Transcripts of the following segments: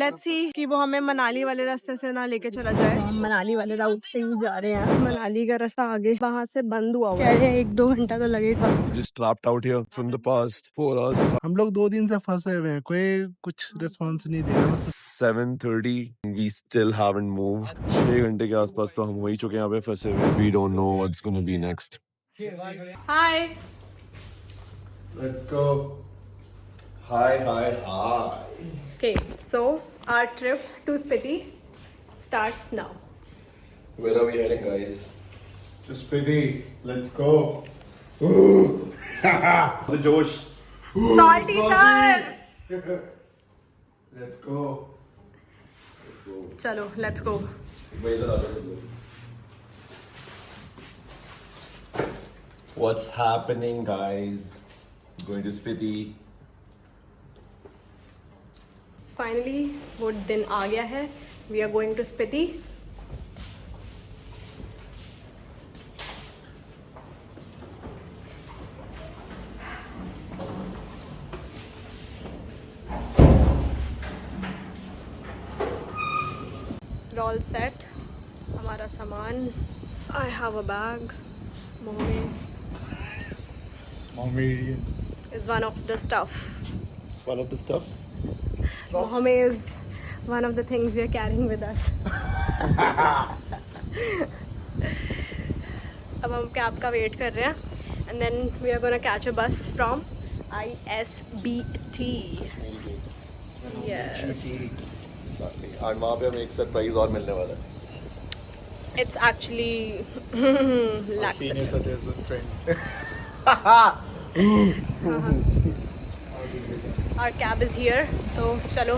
Let's see कि वो हमें मनाली वाले रास्ते से ना लेके चला जाए। हम मनाली वाले राउट से ही जा रहे हैं। मनाली का रास्ता आगे वहाँ से बंद हुआ कह रहे हैं 1-2 घंटा तो लगेगा। Just trapped out here from the past 4 hours. हम लोग 2 दिन से फंसे हुए हैं, कोई कुछ रिस्पॉन्स नहीं दे रहा। 7:30. We still haven't moved. 6 घंटे के आसपास तो हम हो ही चुके हैं यहाँ पे फंसे हुए. We don't know what's gonna be next. Hi. Let's go. Hi. Okay, so our trip to Spiti starts now. Where are we heading, guys? To Spiti, let's go. The Josh. Salty sir. Let's go. चलो, let's go. What's happening, guys? Going to Spiti. Finally, वो दिन आ गया है. We are going to Spiti. We're all set. हमारा सामान. I have a bag. Mohammed is one of the stuff. One of the stuff. Mohammed is one of the things we are carrying with us. अब हम cab का wait कर रहे हैं and then we are gonna catch a bus from ISBT. Yes. और वहाँ पे हमें एक सरप्राइज और मिलने वाला है. It's actually senior citizen friend. Our cab is here. तो चलो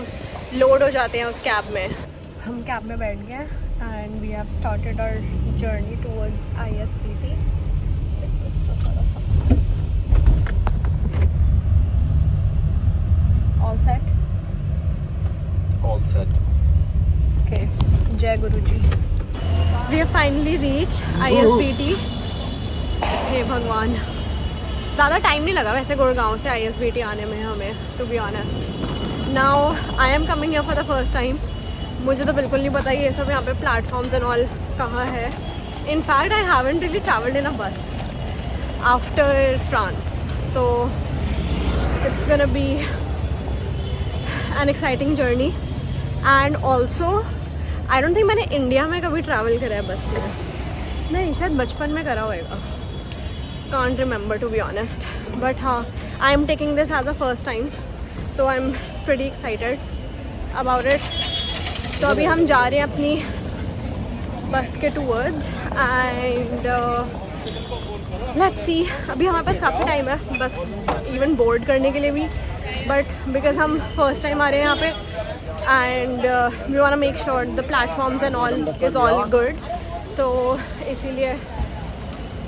लोड हो जाते हैं उस कैब में. हम कैब में बैठ गए and we have started our journey towards ISBT. All set? All set. Okay. Jai Guruji. We have finally reached ISBT. हे भगवान, ज़्यादा टाइम नहीं लगा वैसे गुड़गांव से ISBT आने में हमें, to be honest. Now I am coming here for the first time. मुझे तो बिल्कुल नहीं पता ये सब यहाँ पे प्लेटफॉर्म्स एंड ऑल कहाँ है. In fact, I haven't really traveled in a bus after France. तो it's gonna be an exciting journey. And also, I don't think मैंने इंडिया में कभी ट्रैवल करा है बस में. नहीं, शायद बचपन में करा होएगा. Can't remember, to be honest. But हाँ, I am taking this as a first time. तो I am pretty excited about it. तो अभी हम जा रहे हैं अपनी बस के towards and let's see. अभी हमारे पास काफ़ी टाइम है बस even board करने के लिए भी. But because हम first time आ रहे हैं यहाँ पे and we want to make sure the platforms and all is all good. तो इसीलिए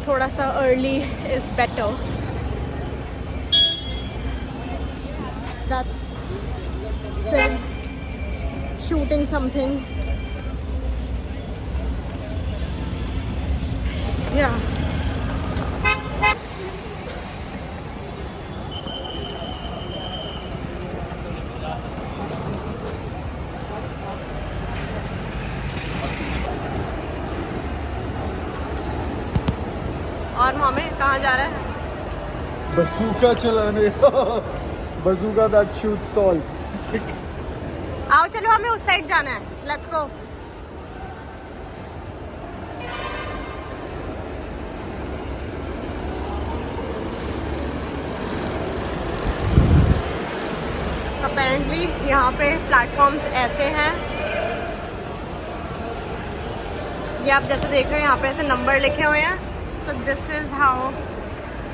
थोड़ा सा early is better. That's Sid shooting something. Yeah. और मामे कहाँ जा रहा है? Bazooka चलाने. Bazooka that shoots salts. आओ चलो हमें उस साइड जाना है. Let's go. अपेरेंटली यहाँ पे प्लेटफॉर्म्स ऐसे हैं. ये आप जैसे देख रहे हैं यहाँ पे ऐसे नंबर लिखे हुए हैं. So this is how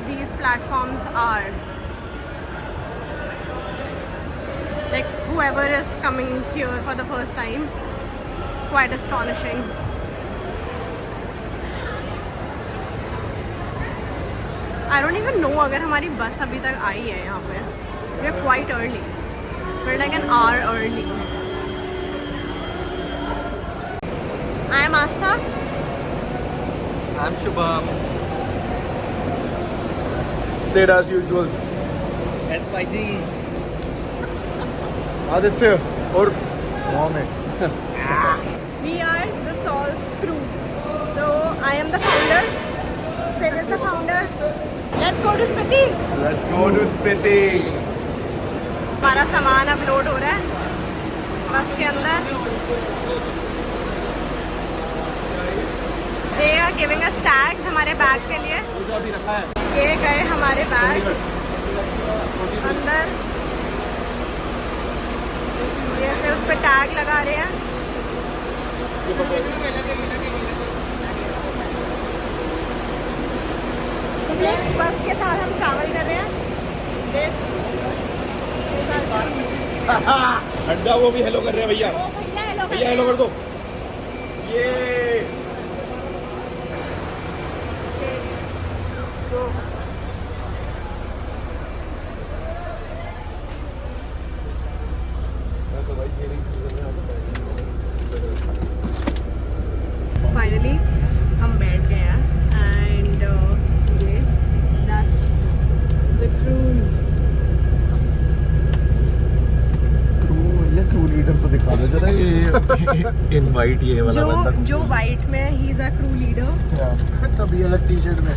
these platforms are. Like whoever is coming here for the first time, it's quite astonishing. I don't even know अगर हमारी बस अभी तक आई है यहाँ पे. We are quite early. We're like an hour early. I am Astha. I'm Shubham. Said as usual. SYD. Aditya. Urf. We are the Salt's crew. So I am the founder. Sid is the founder. Let's go to Spiti. Let's go to Spiti. हमारा सामान अब load हो रहा है बस के अंदर. They are giving us tags हमारे बैग के लिए. ये गए हमारे बैग अंदर. ये फिर उस पर टैग लगा रहे हैं. फ्लेक्स बस के साथ हम ट्रैवल कर रहे हैं. ठंडा वो भी हेलो कर रहे हैं भैया. भैया हेलो कर दो. ये फाइनली हम बैठ गए हैं एंड ये that's the crew. Crew leader तो दिखा दो जरा. ये इनवाइट ये वाला जो वाइट में he is a crew leader. तभी अलग टी शर्ट में.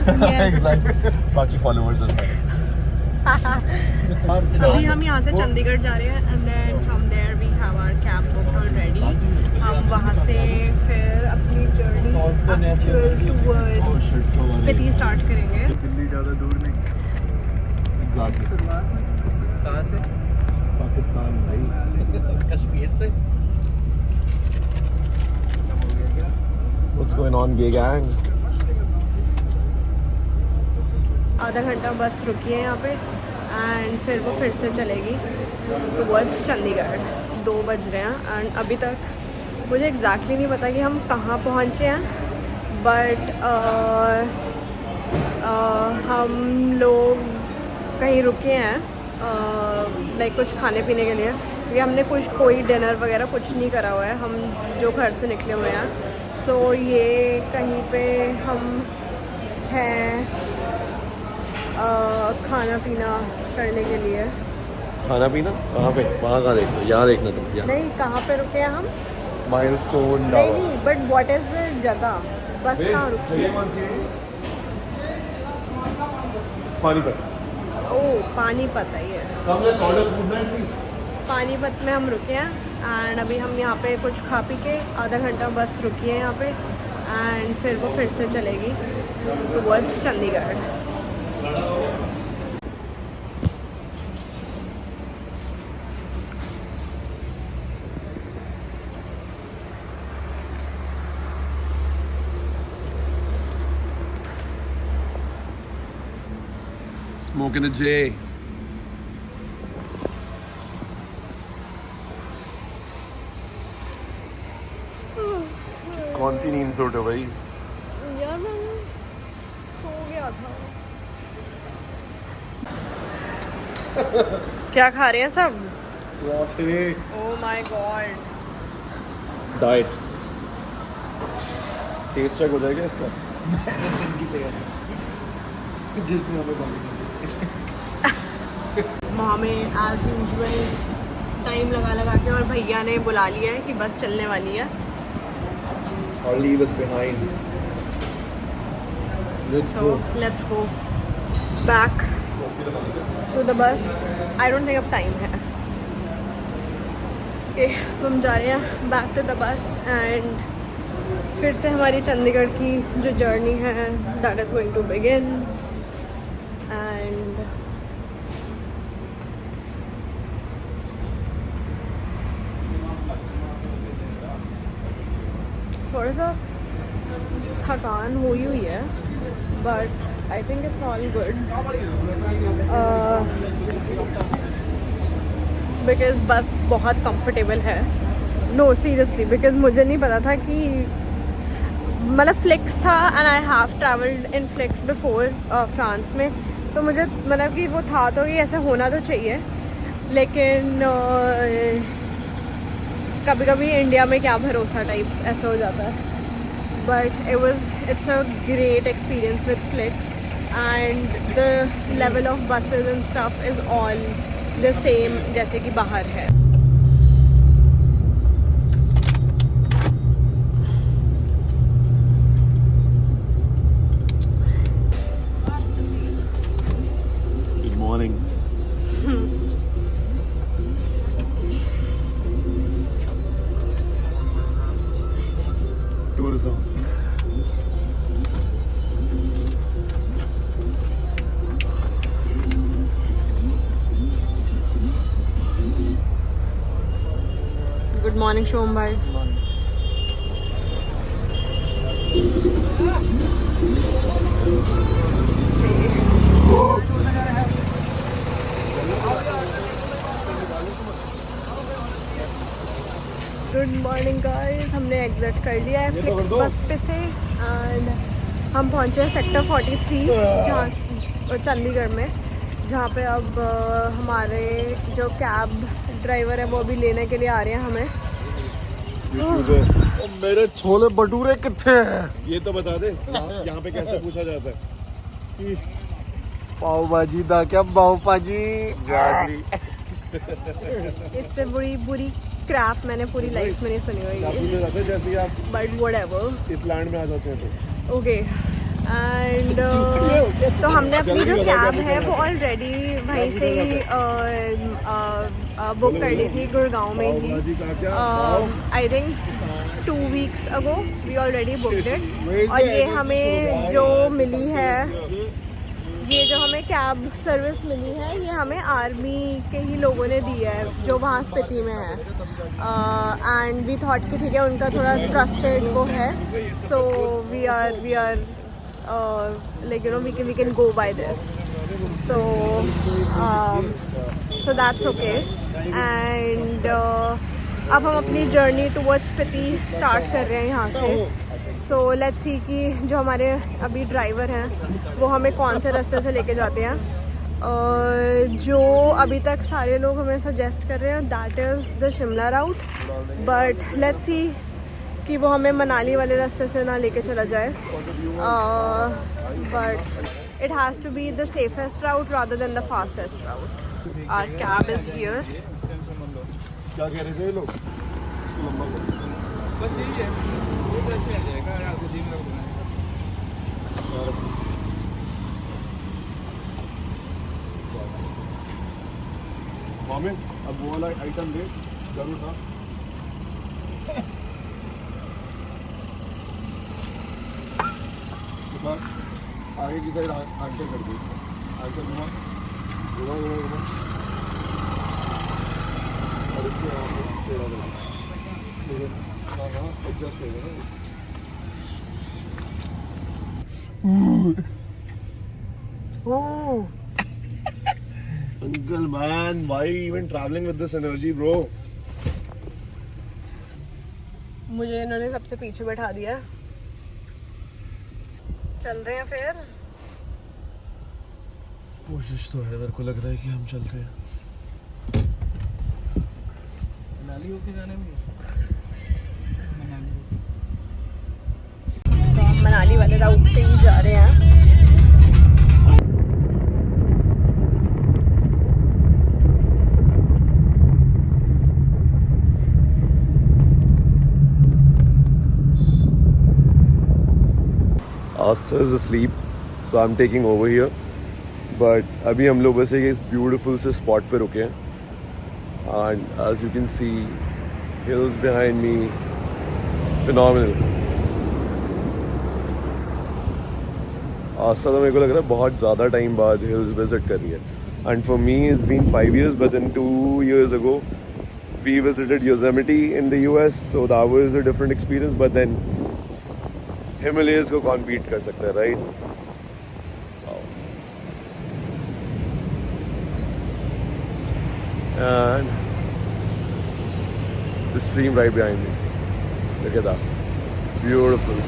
बाकी फॉलोअर्स अभी हम यहाँ से चंडीगढ़ जा रहे हैं and then from there we have our cab booked already. हम वहाँ से फिर अपनी जर्नी टुवर्ड्स स्पीति स्टार्ट करेंगे. दिल्ली ज़्यादा दूर नहीं. कहाँ से? पाकिस्तान भाई. कश्मीर से. What's going on, gay gang? आधा घंटा बस रुकी है यहाँ पे एंड फिर वो फिर से चलेगी टुवर्ड्स चंडीगढ़. 2 बज रहे हैं एंड अभी तक मुझे एग्जैक्टली नहीं पता कि हम कहाँ पहुँचे हैं बट हम लोग कहीं रुके हैं लाइक कुछ खाने पीने के लिए क्योंकि हमने कोई डिनर वगैरह कुछ नहीं करा हुआ है. हम जो घर से निकले हुए हैं. सो ये कहीं पे हम हैं खाना पीना करने के लिए. खाना पीना कहाँ पे? वहाँ का देखो. यहाँ देखना तुम. नहीं कहाँ पे रुके हैं हम? माइलस्टोन. नहीं बट व्हाट इज द जगह? बस कहाँ रुकी है? पानीपत. ओह पानीपत है ये. पानीपत में हम रुके हैं एंड अभी हम यहाँ पे कुछ खा पी के आधा घंटा बस रुकी है यहाँ पे एंड फिर वो फिर से चलेगी towards Chandigarh. Smoking the J. कौन सी नींद सूट है भाई? यार मैं सो गया था. क्या खा रहे हैं सब? पराठे. Oh my God. Diet test check हो जाएगा इसका. दिन की तैयारी जिसमें हमें भागना वहाँ में एज यूजुअल टाइम लगा के और भैया ने बुला लिया है कि बस चलने वाली है. Or leave us behind. So let's go back to the bus. I don't think अब टाइम है. Okay, हम जा रहे हैं back to the bus and फिर से हमारी चंडीगढ़ की जो जर्नी है that is going to begin and थोड़ा सा थकान हुई है but I think it's all good because बस बहुत कंफर्टेबल है. नो सीरियसली बिकॉज मुझे नहीं पता था कि मतलब फ्लिक्स था and I have travelled in flix before France में. तो मुझे मतलब कि वो था तो कि ऐसे होना तो चाहिए लेकिन कभी कभी इंडिया में क्या भरोसा टाइप्स ऐसा हो जाता है. But it's a great experience with flix and the level of buses and stuff is all the same जैसे कि बाहर है. फंसा हूँ। गुड मॉर्निंग शोम भाई। गुड मॉर्निंग गाइस, हमने एग्जिट कर लिया है फ्लिक्स बस पे से एंड हम पहुंचे हैं सेक्टर 43 जहाँ चंडीगढ़ में, जहाँ पे अब हमारे जो कैब ड्राइवर है वो अभी लेने के लिए आ रहे हैं हमें। मेरे छोले भटूरे कितने हैं ये तो बता दे। यहाँ पे कैसे पूछा जाता है? पाव भाजी दा क्या पाव भाजी। इससे बुरी क्रैप मैंने पूरी लाइफ में नहीं सुनी हुई, जैसे आप बट व्हाटएवर, इस लैंड में आ जाते हैं तो ओके। एंड तो हमने अपनी जो कैब है वो ऑलरेडी वहीं से ही बुक कर ली थी गुड़गांव में ही। I think 2 weeks ago we already booked it. और ये हमें जो मिली है, ये जो हमें कैब सर्विस मिली है, ये हमें आर्मी के ही लोगों ने दी है जो वहाँ स्पीति में है। एंड वी थॉट कि ठीक है, उनका थोड़ा ट्रस्टेड वो है, so we are like you know we can go by this, so that's okay. And अब हम अपनी जर्नी टुवर्ड्स स्पीति स्टार्ट कर रहे हैं यहाँ से। सो लेट्स सी कि जो हमारे अभी ड्राइवर हैं वो हमें कौन से रास्ते से लेके जाते हैं। जो अभी तक सारे लोग हमें सजेस्ट कर रहे हैं that is the Shimla route, but let's see कि वो हमें मनाली वाले रास्ते से ना लेके चला जाए। But it has to be the safest route rather than the fastest route. Our cab is here. क्या कह रहे थे ये लोग? बस यही है, ये बस में आ जाएगा, आपको दिन में रखना है। मामे अब वो वाला आइटम दे जरूर था। आगे की साइड आंटर कर दी, आंटर घुमा घुमा घुमा घुमा और इसके यहाँ पे टेढ़ा कर दी। हाँ हाँ एडजस्ट हो गया ओह Uncle man, why even traveling with this energy, bro? मुझे इन्होंने सबसे पीछे बैठा दिया। चल रहे हैं फिर। कोशिश तो है, मेरे को लग रहा है कि हम चल रहे हैं। मनाली होके जाने में, तो हम मनाली वाले राउट से ही जा रहे हैं। Asa is asleep, so I'm taking over here. But अभी हम लोग बस एक इस beautiful से spot पे रुके हैं. And as you can see, hills behind me, phenomenal. Asa तो मेरे को लग रहा है बहुत ज़्यादा टाइम बाद hills visit कर रही है. And for me, it's been 5 years, but then 2 years ago, we visited Yosemite in the US, so that was a different experience. But then Himalayas को कौन बीट कर सकता है, right? And the stream right behind me. Look at that. Beautiful.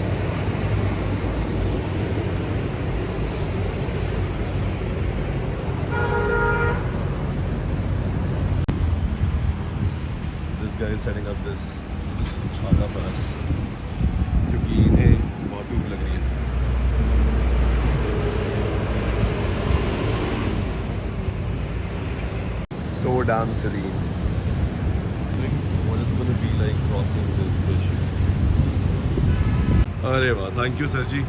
This guy is setting up this chhala for us. क्योंकि इन्हें बहुत भूख लग रही है। So damn serene. Like, what is going to be like crossing this bridge? अरे वाह, thank you sir जी।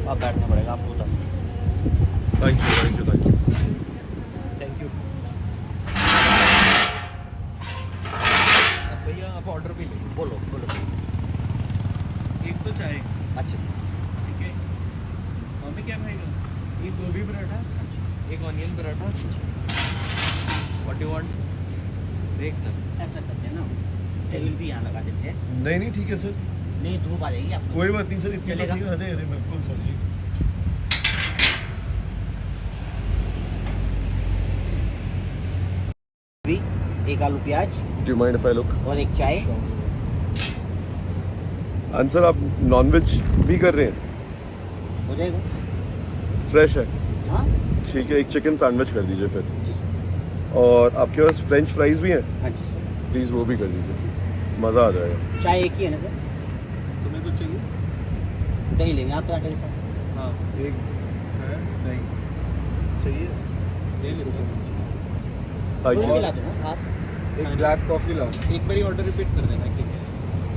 आप बैठना पड़ेगा आपको। Thank you, thank you, thank you. आप ऑर्डर भी ले। बोलो बोलो। एक तो चाय, अच्छा ठीक है। मम्मी क्या खाएगा? एक गोभी पराठा, एक onion paratha. What you want? देखना। ऐसा करते हैं ना, टेबल भी यहाँ लगा देते हैं। नहीं नहीं ठीक है सर, नहीं धूप आ जाएगी आपको। कोई बात नहीं सर, इतनी चलेगा? अरे अरे बिल्कुल सर जी। भी एक आलू प्याज do you mind if I look? और एक चाय। आंसर आप नॉनवेज भी कर रहे हैं? हो जाएगा। फ्रेश है? हाँ ठीक है, एक चिकन सैंडविच कर दीजिए फिर। जी सर। और आपके पास फ्रेंच फ्राइज भी हैं? हाँ जी सर। प्लीज़ वो भी कर दीजिए, मज़ा आ जाएगा। चाय एक ही है ना सर? तुम्हें कुछ चाहिए? दही लेंगे आप पराठे के साथ। हाँ, एक है नहीं चाहिए। ले लेते हैं। हाँ दो जी। खिला दो ना आप। एक ब्लैक कॉफी लाओ। एक बार ही ऑर्डर रिपीट कर देना, ठीक है?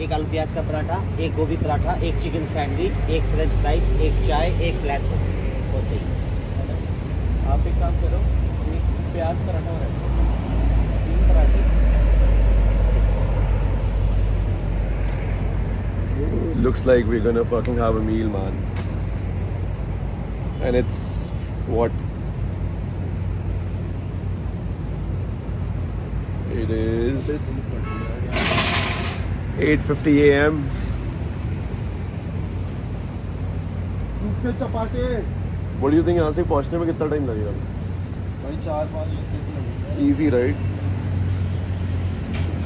एक आलू प्याज का पराठा, एक गोभी पराठा, एक चिकन सैंडविच, एक फ्रेंच फ्राइज, एक चाय, एक ब्लैक कॉफी और दही। आप एक काम करो, एक प्याज पराठा और 3 पराठे। Looks like we're gonna fucking have a meal, man. And it's what? It is 8:50 a.m. चपाटे What do you think? यहाँ से पहुँचने में कितना टाइम लगेगा? भाई 4-5 घंटे से लगेगा। Easy, right?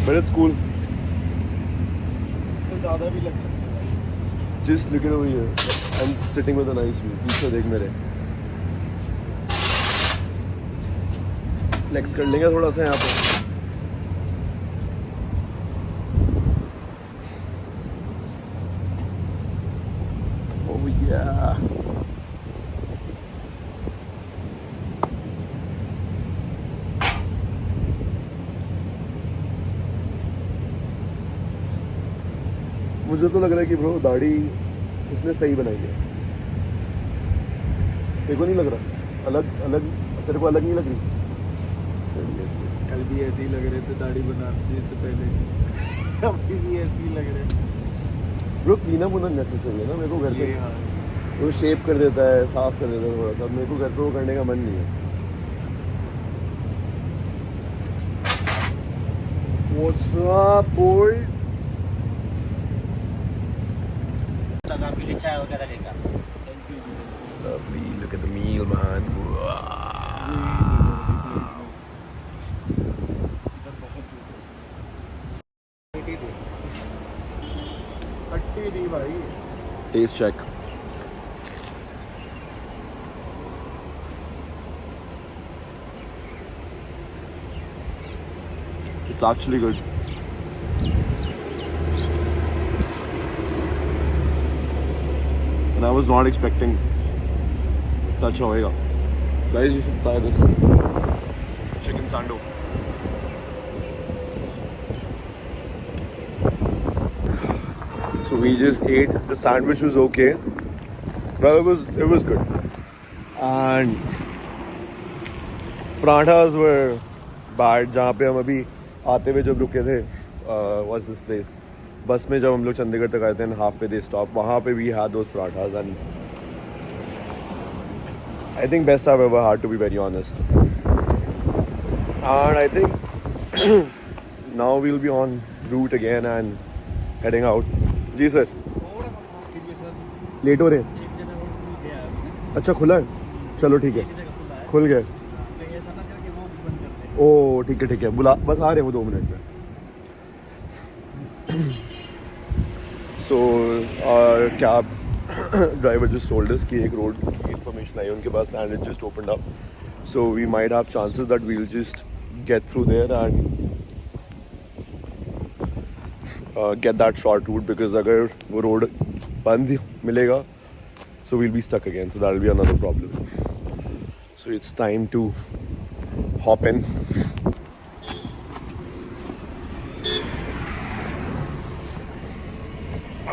But it's cool. इससे ज़्यादा भी लग सकता है। Just look at over here. I'm sitting with a nice view. पीछे देख मेरे. Flex कर लेंगे थोड़ा सा यहाँ पे. Oh yeah. मुझे तो लग रहा है कि ब्रो दाढ़ी उसने सही बनाई है। तेरे को नहीं लग रहा? अलग अलग तेरे को अलग नहीं लग रही? कल भी ऐसे ही लग रहे थे दाढ़ी बनाने से पहले। अभी भी ऐसे ही लग रहे हैं। ब्रो क्लीन अप होना नेसेसरी है ना। मेरे को घर पे ये हाँ। वो शेप कर देता है, साफ कर देता है थोड़ा सा। मेरे को घर पे वो करने का मन नहीं है। What's up, boys? तब आपके लिए चाय वगैरह लेकर। Lovely. Look at the meal, man. खट्टी दी भाई। Taste check. It's actually good. And I was not expecting such hoega. Guys, you should try this chicken sando. So we just ate. The sandwich was okay. Well, it was good. And parathas were bad. जहाँ पे हम अभी आते हुए जब रुके थे, what's this place? बस में जब हम लोग चंडीगढ़ तक आए थे, halfway they stopped. वहाँ पे we had those parathas and I think best I've ever had, to be very honest. And I think now we'll be en route again and heading out. जी सर, थोड़ा सा फिर भी sir, late हो रहे हैं? एक जगह और खुल गया है अभी ना। अच्छा खुला है, चलो ठीक है, एक जगह खुला है। खुल गए। कहीं ऐसा ना करके वो भी बंद कर दे। ओ ठीक है, बुला बस आ रहे हैं वो 2 मिनट में। So our cab driver just told us कि एक रोड की information आई उनके पास and it just opened up. So we might have chances that we'll just get through there and get that short route, because अगर वो road बंद मिलेगा so we'll be stuck again, so that'll be another problem. So it's time to hop in.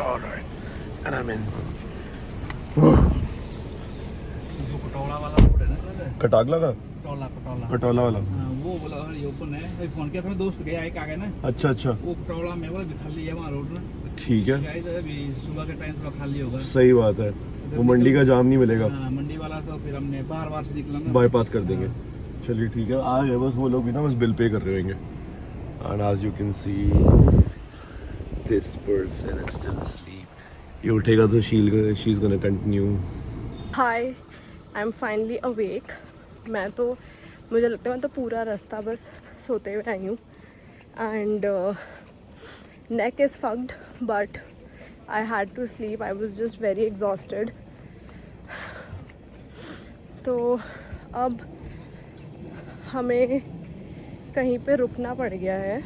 Alright, and I'm in. जो कटौड़ा वाला road है ना sir, Katagla का? पटोला पटोला पटोला वाला। हाँ, वो बोला ये ओपन है, अभी फोन किया था मेरे दोस्त गया, एक आ गया ना, अच्छा अच्छा, वो पटोला में बोला भी खाली है वहाँ रोड ना, ठीक है, गाइस अभी सुबह के टाइम थोड़ा खाली होगा। सही बात है, वो मंडी का जाम नहीं मिलेगा, हाँ, मंडी वाला तो फिर हमने बाहर से निकला ना, बाईपास कर देंगे। चलिए ठीक है, आ गए बस वो लोग भी ना, बस बिल पे कर रहे होंगे। And as you can see this person is still asleep। ये उठेगा तो she is gonna continue. Hi, I am finally awake. मैं तो, मुझे लगता है मैं तो पूरा रास्ता बस सोते हुए आई हूँ। And neck is fucked but I had to sleep, I was just very exhausted. तो अब हमें कहीं पे रुकना पड़ गया है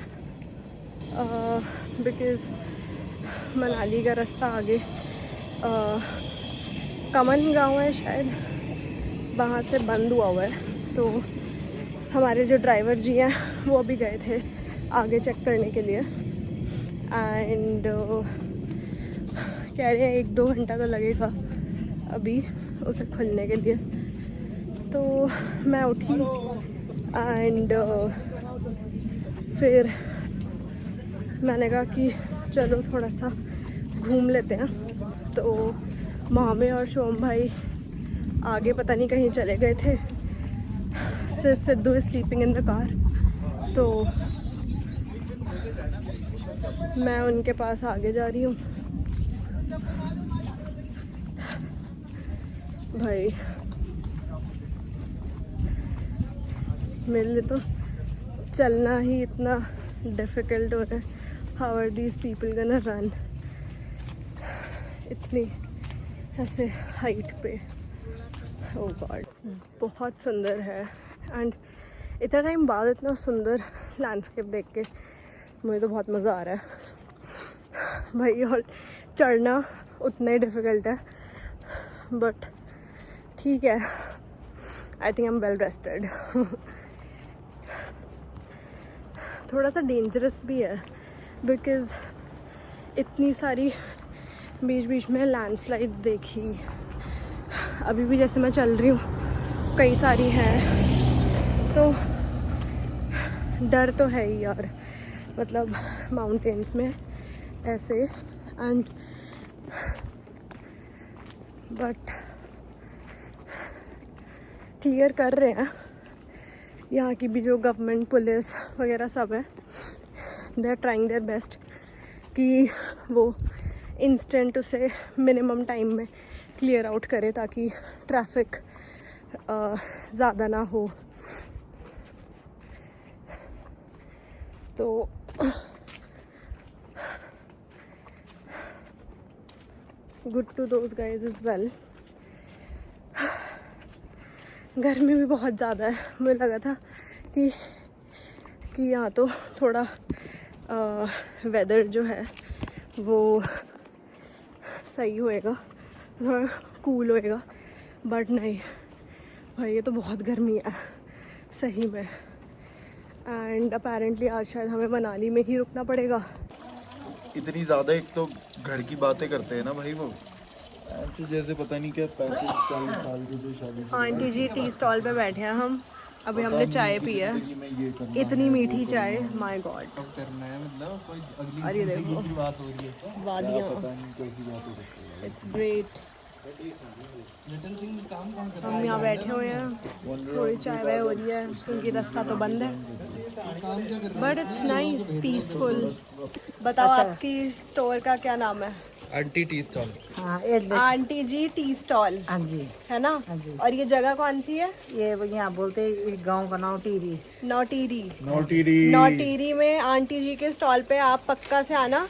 बिकॉज़ मनाली का रास्ता आगे कमन गाँव है शायद, वहाँ से बंद हुआ हुआ है। तो हमारे जो ड्राइवर जी हैं वो अभी गए थे आगे चेक करने के लिए। एंड कह रहे हैं 1-2 घंटा तो लगेगा अभी उसे खुलने के लिए। तो मैं उठी एंड फिर मैंने कहा कि चलो थोड़ा सा घूम लेते हैं। तो मामे और शोम भाई आगे पता नहीं कहीं चले गए थे। Sidhu is sleeping in the car, तो मैं उनके पास आगे जा रही हूँ। भाई मेरे लिए तो चलना ही इतना डिफ़िकल्ट हो रहा है। हाउ आर दीज पीपल गना रन इतनी ऐसे हाइट पे। ओह गॉड, बहुत सुंदर है। एंड इतना टाइम बाद इतना सुंदर लैंडस्केप देख के मुझे तो बहुत मज़ा आ रहा है भाई। और चढ़ना उतना ही डिफ़िकल्ट है बट ठीक है, I think I am well rested. थोड़ा सा डेंजरस भी है बिकॉज़ इतनी सारी बीच बीच में लैंडस्लाइड्स देखी। अभी भी जैसे मैं चल रही हूँ कई सारी हैं, तो डर तो है ही यार, मतलब माउंटेन्स में ऐसे। एंड बट क्लियर कर रहे हैं यहाँ की भी जो गवर्नमेंट पुलिस वगैरह सब है, they are trying their best कि वो इंस्टेंट उसे मिनिमम टाइम में क्लियर आउट करे ताकि ट्रैफिक ज़्यादा ना हो। तो good to those guys as well. गर्मी भी बहुत ज़्यादा है, मुझे लगा था कि यहाँ तो थोड़ा वेदर जो है वो सही होएगा, थोड़ा कूल होएगा, बट नहीं भाई, ये तो बहुत गर्मी है सही में। एंड अपेरेंटली आज शायद हमें मनाली में ही रुकना पड़ेगा। इतनी ज़्यादा, एक तो घर की बातें करते हैं ना भाई वो, तो जैसे पता नहीं क्या 35-40 साल की जो शादी। आंटी जी टी स्टॉल पे बैठे हैं हम, अभी हमने चाय पी है, इतनी मीठी चाय, माय गॉड। करना है मतलब कोई अगली अरे देखो जिंदगी की बात हो रही है, वादियाँ, पता नहीं कैसी बात हो रही है। It's great. जटन सिंह काम कर हम यहाँ बैठे हुए हैं, थोड़ी चाय वाय हो रही है क्योंकि रास्ता तो बंद है, बट इट्स नाइस पीसफुल। बताओ आपकी स्टोर का क्या नाम है? Aunty tea stall. हाँ ये ले- आंटी जी टी स्टॉल, हाँ जी, है ना? हाँ जी। और ये जगह कौन सी है? ये वो यहाँ बोलते हैं, इस गांव का नाम टीरी। नौटीरी। नौटीरी। नौटीरी में आंटी जी के स्टॉल पे आप पक्का से आना,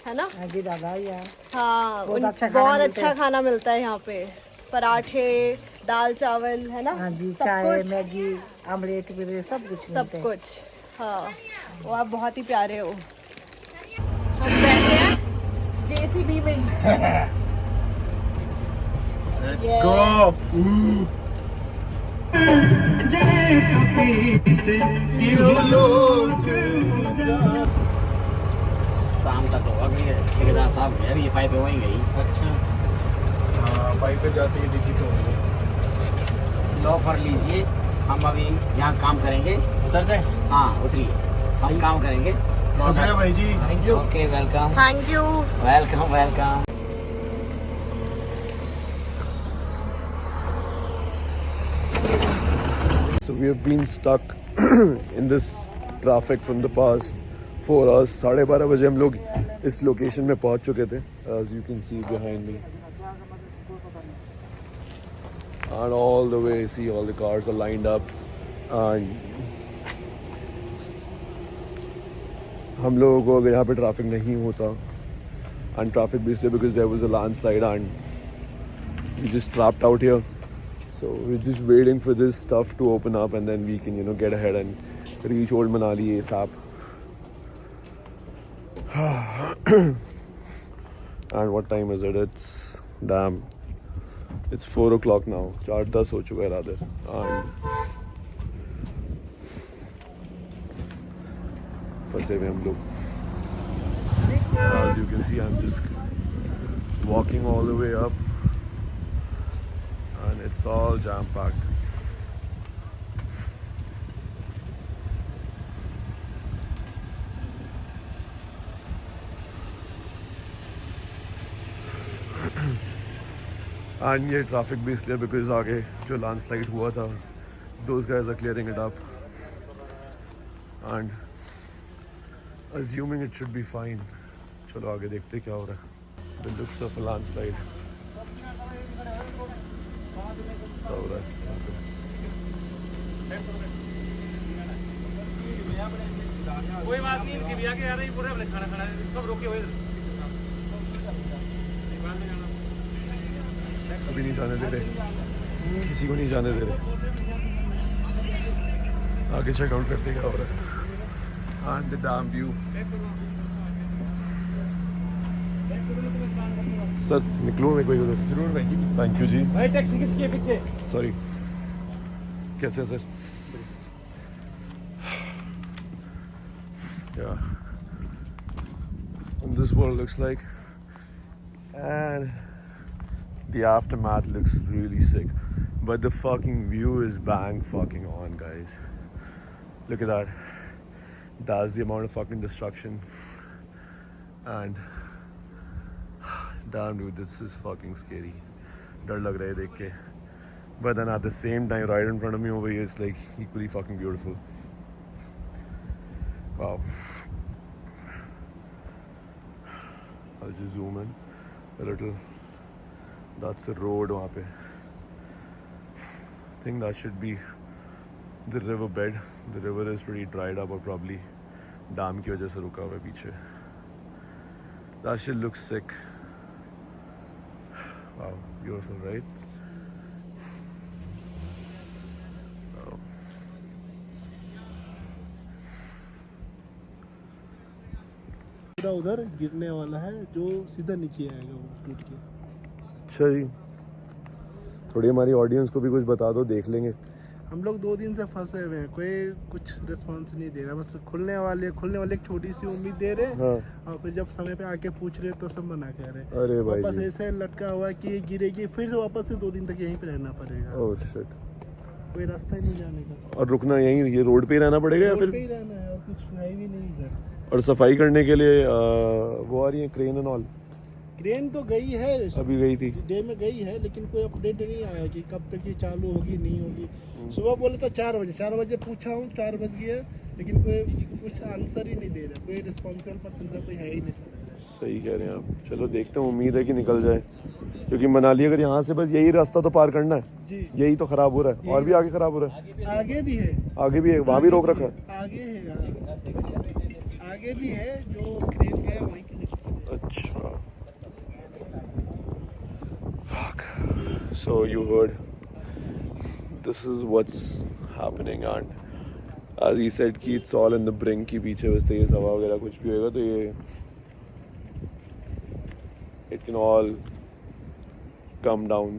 है ना? हाँ जी दादा यार, हाँ, बहुत अच्छा खाना बहुत मिलता अच्छा है। खाना मिलता है यहाँ पे, पराठे, दाल चावल, है ना? हाँ जी, सब चाय कुछ, मैगी आमलेट वगैरह सब कुछ सब मिलते हैं। कुछ। हाँ, वो आप बहुत ही प्यारे हो। हम बैठे हैं जेसीबी में। Let's go. शाम तक होगा कि ठेकेदार साहब है, अभी ये पाइप होएंगे ही। अच्छा, हाँ, पाइप पे जाते ही दिखी तो लो फर लीजिए, हम अभी यहाँ काम करेंगे। उतर जाए। हाँ उतरिए, हम काम करेंगे। शुक्रिया भाई जी। Thank you. Okay welcome thank you. Welcome welcome. So we have been stuck in this traffic from the past 4 hours. 12:30 बजे हम लोग इस लोकेशन में पहुंच चुके थे, as you can see behind me. And all the way, see all the cars are lined up. And हम लोगों को अगर यहाँ पे ट्रैफिक नहीं होता, and traffic भी इसलिए because there was a landslide and we just trapped out here. So we're just waiting for this stuff to open up and then we can, get ahead and reach Old Manali ASAP. And what time is it? It's 4 o'clock now. 4:10 हो चुका है rather. And फंसे हुए हम लोग. As you can see, I'm just walking all the way up. And it's all jam-packed. And ये traffic भी इसलिए because आगे जो लैंडस्लाइड हुआ था, those guys are clearing it up. And assuming it should be fine. चलो आगे देखते क्या हो रहा है. The looks of a landslide. So that. कोई बात नहीं, इनके भी आगे आ रही पूरे अपने खाना खाना सब रोके हुए। अभी नहीं जाने दे रहे, किसी को नहीं जाने दे रहे. आगे चेकआउट करते क्या हो रहा है. And the damn view. Sir निकलूँ मैं कोई उधर? जरूर भाई जी। थैंक यू जी. भाई टैक्सी किसकी है पीछे? सॉरी. कैसे है sir? Yeah. And this world looks like, and the aftermath looks really sick, but the fucking view is bang fucking on, guys. Look at that. That's the amount of fucking destruction. And damn dude, this is fucking scary. डर लग रहा है देख के. But then at the same time, right in front of me over here, it's like equally fucking beautiful. Wow. I'll just zoom in a little. That's a road वहाँ पे. I think that should be the river bed. The river is pretty dried up, or probably dam की वजह से रुका हुआ है पीछे. That shit looks sick. Wow, beautiful, right? Wow. उधर गिरने वाला है जो सीधा नीचे आएगा वो टूट के. अच्छा जी, थोड़ी हमारी ऑडियंस को भी कुछ बता दो, देख लेंगे. हम लोग 2 दिन से फंसे हुए हैं, कोई कुछ रिस्पांस नहीं दे रहा. बस खुलने वाले एक छोटी सी उम्मीद दे रहे. हाँ. और फिर जब समय पे आके पूछ रहे तो सब मना कह रहे. अरे भाई वापस जी. ऐसे लटका हुआ कि ये गिरेगी, फिर से वापस से 2 दिन तक यहीं पे रहना पड़ेगा. Oh shit. कोई रास्ता ही नहीं जाने का. और रुकना यहीं, ये रोड पे ही रहना पड़ेगा या रोड पे फिर? ही रहना है और कुछ है भी नहीं इधर. और सफाई करने के लिए वो आ रही है क्रेन एंड ऑल? क्रेन तो गई है, अभी गई थी. डे में गई है, लेकिन कोई अपडेट नहीं आया कि कब तक ये चालू होगी नहीं होगी. सुबह बोले था 4 बजे पूछा हूँ, 4 बज गया, लेकिन कोई कुछ आंसर ही नहीं दे रहा. कोई रिस्पॉन्सिबल पर्सन का कोई है ही नहीं सर. सही कह रहे हैं आप. चलो देखते हैं, उम्मीद है कि निकल जाए, क्योंकि मनाली अगर यहाँ से बस यही रास्ता तो पार करना है. जी. यही तो खराब हो रहा है, और भी आगे खराब हो रहा है. आगे भी है. आगे भी है, वहाँ भी रोक रखा है. आगे है, आगे भी है जो क्रेन है वहीं के लिए. अच्छा. Fuck. So you heard. This is what's happening, and as he said कि it's all in the brink, कि पीछे बस तेज हवा वगैरह कुछ भी होगा तो ये it can all come down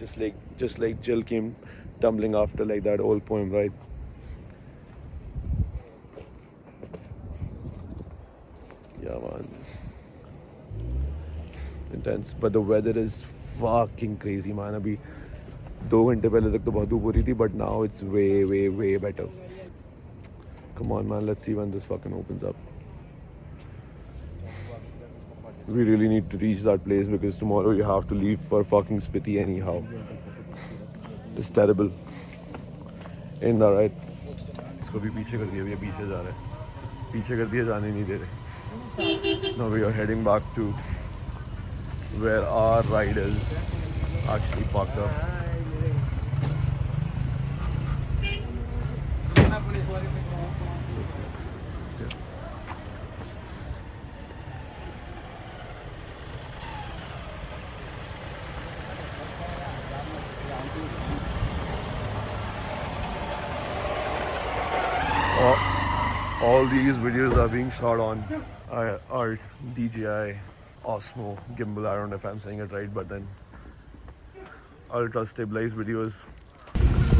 just like Jill came tumbling after, like that old poem, right? Yeah man, intense. But the weather is fucking crazy man. अभी 2 घंटे पहले तक तो बहुत धूप हो रही थी, but now it's way better. Come on man, let's see when this fucking opens up. We really need to reach that place because tomorrow you have to leave for fucking Spiti anyhow. It's terrible. Ain't that right? इसको भी पीछे कर दिया, भैया पीछे जा रहा है, पीछे कर दिया, जाने नहीं दे रहे. Now we are heading back to where our ride is actually parked up. All these videos are being shot on our DJI Osmo gimbal. I don't know if I'm saying it right, but then ultra stabilized videos.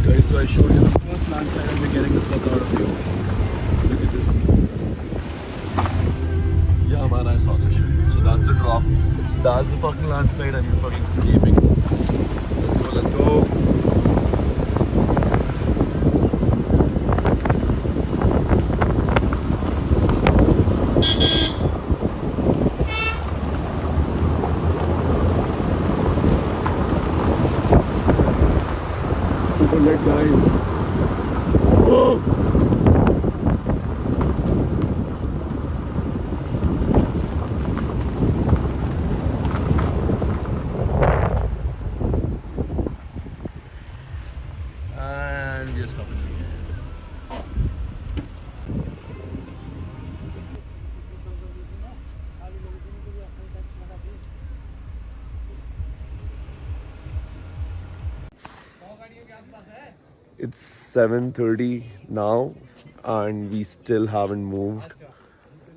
Guys, so I showed you the first landslide and we're getting the fuck out of here. Look at this. Yeah man, I saw this shit. So that's the drop. That's the fucking landslide and we're fucking escaping. Let's go. Super lit, guys. Whoa! And we are stopping. It's 7:30 now and we still haven't moved.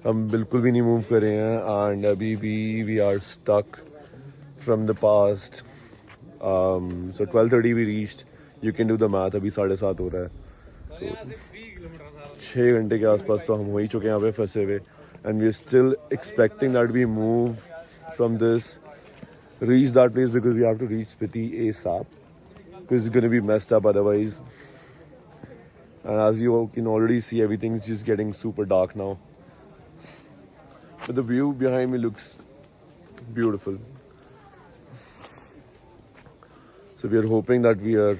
हम बिल्कुल भी नहीं move कर रहे हैं and अभी भी we are stuck from the past. So 12:30 we reached. You can do the math. अभी 7:30 हो रहा है. So 6 घंटे के आसपास तो हम हो ही चुके हैं यहाँ पे फंसे हुए and we are still expecting that we move from this, reach that place because we have to reach Spiti ASAP. Because it's going to be messed up otherwise. And as you can already see, everything's just getting super dark now. But the view behind me looks beautiful. So we are hoping that we are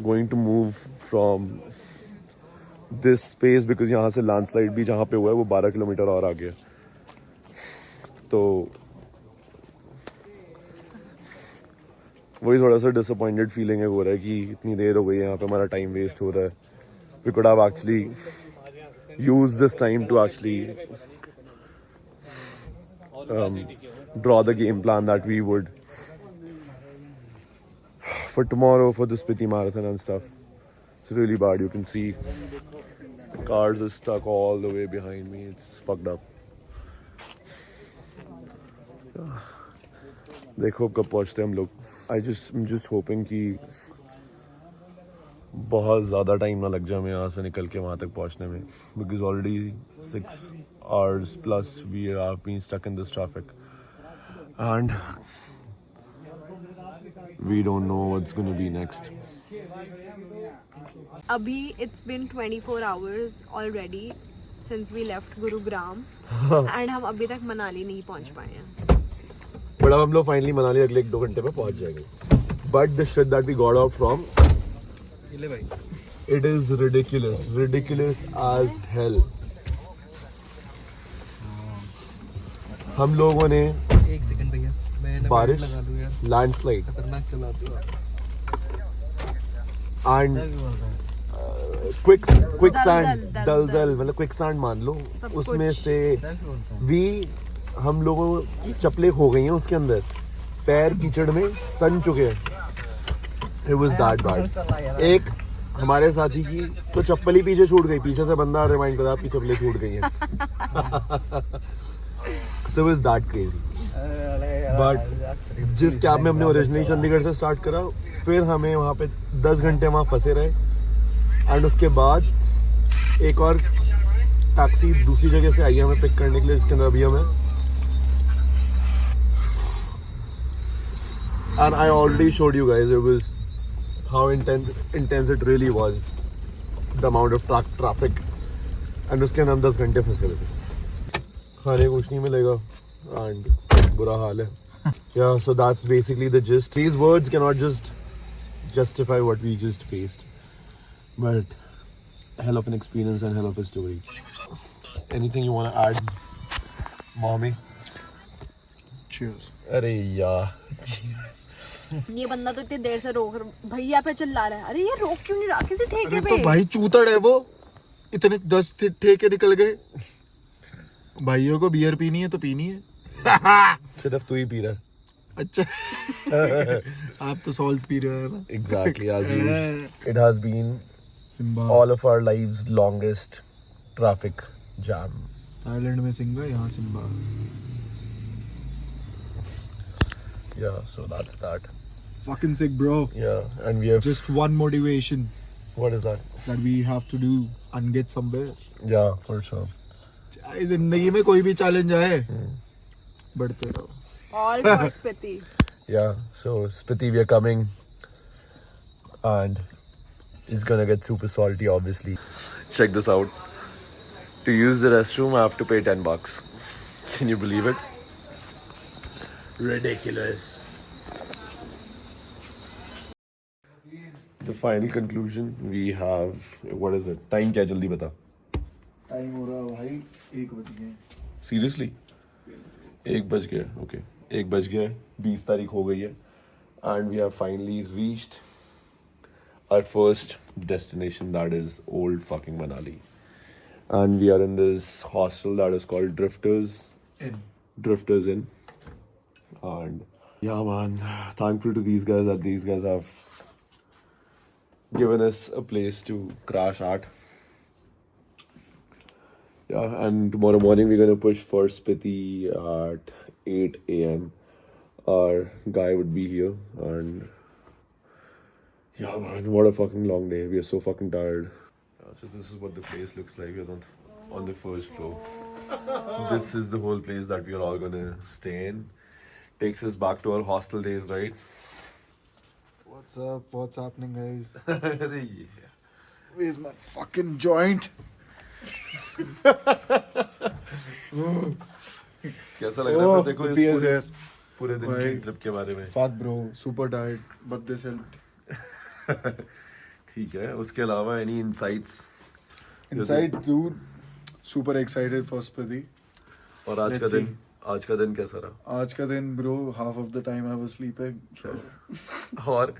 going to move from this space because यहाँ से landslide भी जहाँ पे हुआ है वो 12 kilometre और आगे है. तो वही थोड़ा सा डिसअपॉइंटेड फीलिंग है हो रहा है कि इतनी देर हो गई है यहाँ पे, हमारा टाइम वेस्ट हो रहा है. We could have actually use this time to actually draw the game plan that we would for tomorrow for the Spiti marathon and stuff. It's really bad. You can see cars are stuck all the way behind me. It's fucked up. देखो कब पहुँचते हम लोग. I'm just hoping कि बहुत ज़्यादा time ना लग जाए हमें यहाँ से निकल के वहाँ तक पहुँचने में, because already 6 hours plus we have been stuck in this traffic and we don't know what's going to be next. अभी it's been 24 hours already since we left Gurugram and हम अभी तक मनाली नहीं पहुँच पाए हैं. But अब हम लोग फाइनली मनाली अगले 1-2 घंटे में पहुँच जाएंगे. But the shit that we got out from, it is ridiculous as hell. हम लोगों ने एक सेकंड भैया, मैं बारिश, लगा लूं यार, लैंडस्लाइड खतरनाक चलाते हो एंड क्विक सैंड, दलदल मतलब क्विक सैंड मान लो, उसमें से हम लोगों की चप्पलें खो गई हैं उसके अंदर, पैर कीचड़ में सन चुके हैं. It was that bad. एक हमारे साथी की तो चप्पल ही पीछे छूट गई, पीछे से बंदा रिमाइंड करा आपकी चप्पलें छूट गई हैं. So it was that crazy. But जिस कैब में हमने ओरिजिनली चंडीगढ़ से स्टार्ट करा, फिर हमें वहाँ पे 10 घंटे वहाँ फंसे रहे एंड उसके बाद एक और टैक्सी दूसरी जगह से आई है हमें पिक करने के लिए, जिसके अंदर अभी हमें And I already showed you guys it was how intense it really was. The amount of traffic. And उसके हम 10 घंटे फंसे हुए थे. खाने कुछ नहीं मिलेगा. And बुरा हाल है. Yeah, so that's basically the gist. These words cannot just justify what we just faced. But hell of an experience and hell of a story. Anything you want to add, mommy? Cheers. अरे यार. ये बंदा तो इतनी देर से रोक भैया पे चिल्ला रहा है. अरे ये रोक क्यों नहीं रहा किसी ठेके पे? तो भाई चूतड़ है वो. इतने 10 ठेके निकल गए. भाइयों को बियर पीनी है तो पीनी है. सिर्फ तू ही पी रहा. अच्छा. आप तो सॉल्स पी रहे हो ना. Exactly, as usual. It has been Simba. all of our lives' longest traffic jam. Thailand में सिंगा, यहाँ Simba. Yeah, so that's that. Fucking sick, bro. Yeah, and we have Just one motivation what is that? that we have to do and get somewhere. Yeah, for sure. चाहे जिंदगी में कोई भी challenge आए, बढ़ते रहो. All for Spiti. Yeah, so Spiti, we are coming, and it's gonna get super salty, obviously. Check this out. To use the restroom, I have to pay $10. Can you believe it? Ridiculous. The final conclusion, we have, what is it? Time क्या जल्दी बता. Time हो रहा है भाई, 1 बज गए. Seriously? 1 बज गया. Okay. 1 बज गया. 20 तारीख हो गई है. And we have finally reached our first destination, that is old fucking Manali. And we are in this hostel that is called Drifters Inn. And yeah, man, thankful to these guys that these guys have given us a place to crash at. Yeah, and tomorrow morning we're gonna push for Spiti at 8 a.m. Our guy would be here, and yeah, man, what a fucking long day. We are so fucking tired. So this is what the place looks like. We're on the first floor. This is the whole place that we are all gonna stay in. Takes us back to our hostel days, right? What's up? What's happening, guys? अरे ये. Where's my fucking joint? कैसा लग रहा है फिर देखो beers इस here. पूरे दिन की Right. ट्रिप के बारे में. Fuck, bro. Super tired, but this helped. ठीक है. उसके अलावा any insights? Inside, dude. Super excited for Spiti. और आज का Let's दिन. see. आज का दिन कैसा रहा? आज का दिन, bro, half of the time I was sleeping. So और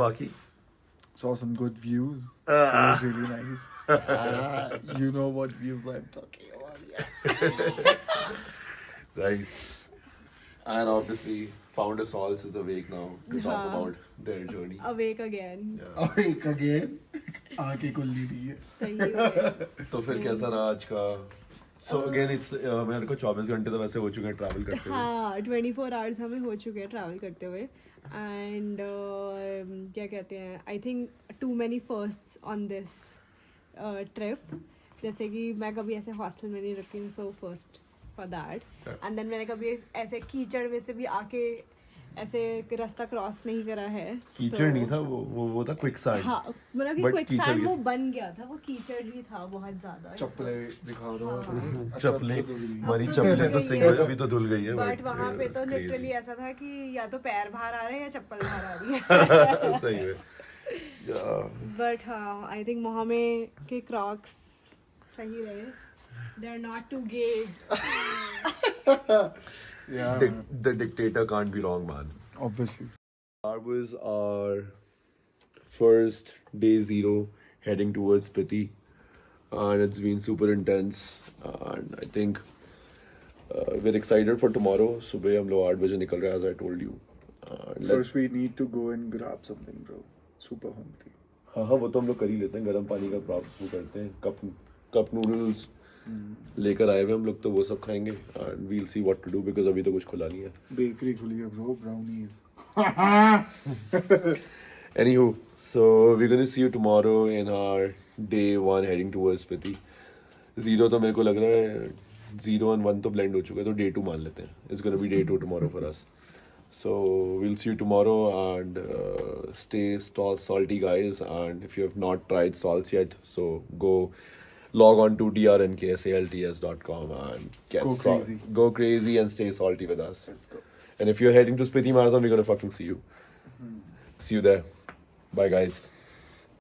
बाकी? saw some good views. It was really nice. You know what views I'm talking about. Yeah. Nice. And obviously, Founder Sauls is awake now to talk हाँ. about their journey. Awake again. Awake again. आंखें खुल नहीं रही है. सही में. तो फिर कैसा रहा आज का? So again, it's मेरे को 24 घंटे तो वैसे हो चुके हैं ट्रैवल करते हुए. हाँ 24 आवर्स हमें हो चुके हैं ट्रैवल करते हुए. एंड क्या कहते हैं, I think too many firsts on this trip. जैसे कि मैं कभी ऐसे हॉस्टल में नहीं रुकी, so first for that. And then मैंने कभी ऐसे कीचड़ में से भी आके ऐसे रास्ता क्रॉस नहीं करा है. कीचड़ तो- नहीं था वो था क्विक सैंड. हाँ मतलब कि But क्विक कीचड़ सैंड ही- वो बन गया था, वो कीचड़ ही था बहुत ज्यादा. चप्पलें दिखा दो. चप्पलें अच्छा, हमारी अब तो चप्पलें धुल तो गई सिंगल है. अभी तो धुल गई है. बट वहाँ पे it's तो crazy. लिटरली ऐसा था कि या तो पैर बाहर आ रहे हैं या चप्पल बाहर आ रही है. सही है. Yeah. बट हाँ आई थिंक मोहम्मद के क्रॉक्स सही रहे. They are not too gay. Yeah, The dictator can't be wrong, man. obviously. That was our first day 0 heading towards Spiti, and it's been super intense. And I think we're excited for tomorrow. सुबह हम लोग 8 बजे निकल रहे हैं, as I told you. First, we need to go and grab something, bro. Super hungry. हाँ वो तो हम लोग कर ही लेते हैं. गर्म पानी का प्राप्त करते हैं. कप नूडल्स लेकर आए हुए हम लोग, तो वो सब खाएंगे. And we'll see what to do because अभी तो कुछ खुला नहीं है. Bakery खुली है, bro. Brownies. Anywho, so we're going to see you tomorrow in our day 1 heading towards Spiti. 0 तो मेरे को लग रहा है 0 and 1 तो blend हो चुका है, तो day 2 मान लेते हैं. It's going to be day 2 tomorrow for us. So we'll see you tomorrow, and stay salty, guys. And if you have not tried salts yet, so go log on to drnksalts.com and go crazy and stay salty with us. Let's go. And if you're heading to Spiti Marathon, we're gonna fucking see you. See you there. Bye, guys.